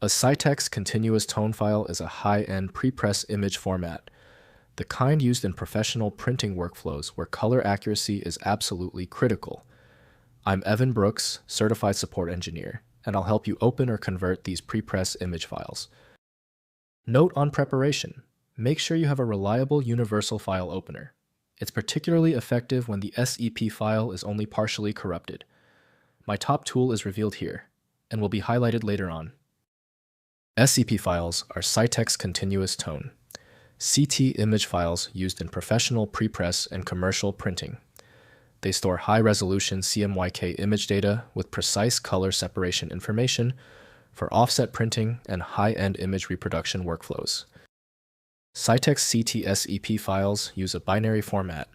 A Scitex Continuous Tone file is a high-end prepress image format, the kind used in professional printing workflows where color accuracy is absolutely critical. I'm Evan Brooks, Certified Support Engineer, and I'll help you open or convert these prepress image files. Note on preparation: make sure you have a reliable universal file opener. It's particularly effective when the SEP file is only partially corrupted. My top tool is revealed here, and will be highlighted later on. SEP files are Scitex Continuous Tone CT image files used in professional prepress and commercial printing. They store high-resolution CMYK image data with precise color separation information for offset printing and high-end image reproduction workflows. Scitex CT SEP files use a binary format,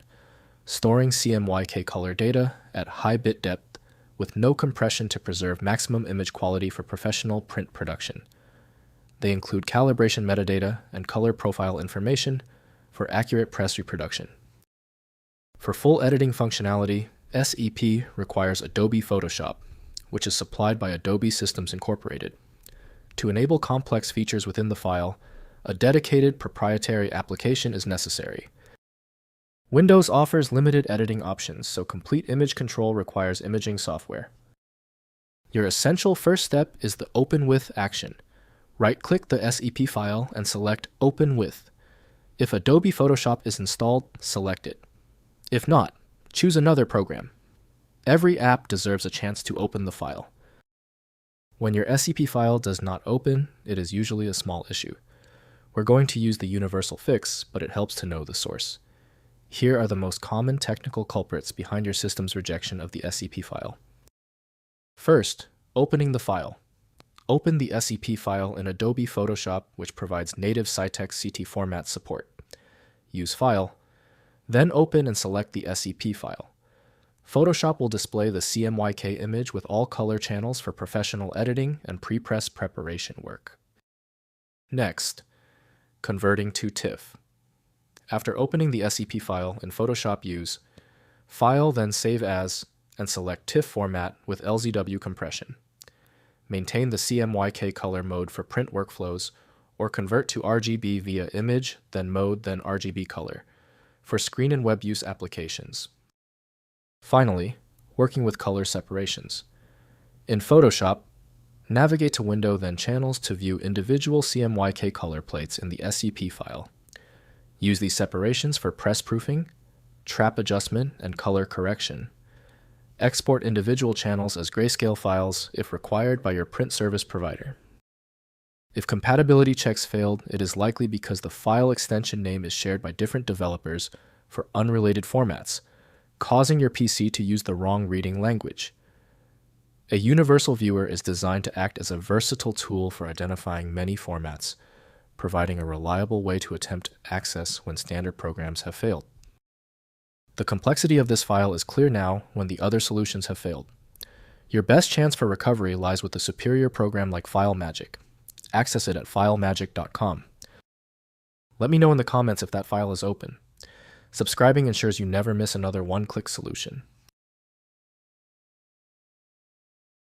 storing CMYK color data at high bit depth with no compression to preserve maximum image quality for professional print production. They include calibration metadata and color profile information for accurate press reproduction. For full editing functionality, SEP requires Adobe Photoshop, which is supplied by Adobe Systems Incorporated. To enable complex features within the file, a dedicated proprietary application is necessary. Windows offers limited editing options, so complete image control requires imaging software. Your essential first step is the Open With action. Right-click the SEP file and select Open With. If Adobe Photoshop is installed, select it. If not, choose another program. Every app deserves a chance to open the file. When your SEP file does not open, it is usually a small issue. We're going to use the universal fix, but it helps to know the source. Here are the most common technical culprits behind your system's rejection of the SEP file. First, opening the file. Open the SEP file in Adobe Photoshop, which provides native Scitex CT format support. Use File, then open and select the SEP file. Photoshop will display the CMYK image with all color channels for professional editing and pre-press preparation work. Next, converting to TIFF. After opening the SEP file in Photoshop, use File, then Save As, and select TIFF format with LZW compression. Maintain the CMYK color mode for print workflows, or convert to RGB via Image, then Mode, then RGB color, for screen and web use applications. Finally, working with color separations. In Photoshop, navigate to Window, then Channels to view individual CMYK color plates in the SEP file. Use these separations for press proofing, trap adjustment, and color correction. Export individual channels as grayscale files if required by your print service provider. If compatibility checks failed, it is likely because the file extension name is shared by different developers for unrelated formats, causing your PC to use the wrong reading language. A universal viewer is designed to act as a versatile tool for identifying many formats, providing a reliable way to attempt access when standard programs have failed. The complexity of this file is clear now when the other solutions have failed. Your best chance for recovery lies with a superior program like FileMagick. Access it at filemagick.com. Let me know in the comments if that file is open. Subscribing ensures you never miss another one-click solution.